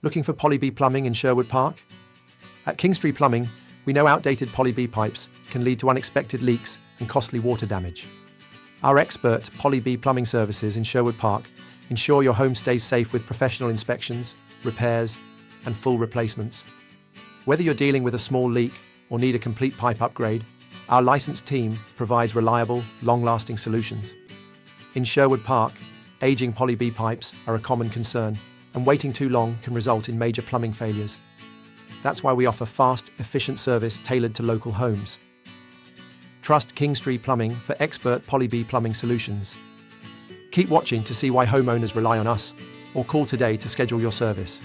Looking for Poly B Plumbing in Sherwood Park? At Kingstree Plumbing, we know outdated Poly B pipes can lead to unexpected leaks and costly water damage. Our expert Poly B Plumbing services in Sherwood Park ensure your home stays safe with professional inspections, repairs, and full replacements. Whether you're dealing with a small leak or need a complete pipe upgrade, our licensed team provides reliable, long-lasting solutions. In Sherwood Park, aging Poly B pipes are a common concern, and waiting too long can result in major plumbing failures. That's why we offer fast, efficient service tailored to local homes. Trust Kingstree Plumbing for expert Poly B plumbing solutions. Keep watching to see why homeowners rely on us, or call today to schedule your service.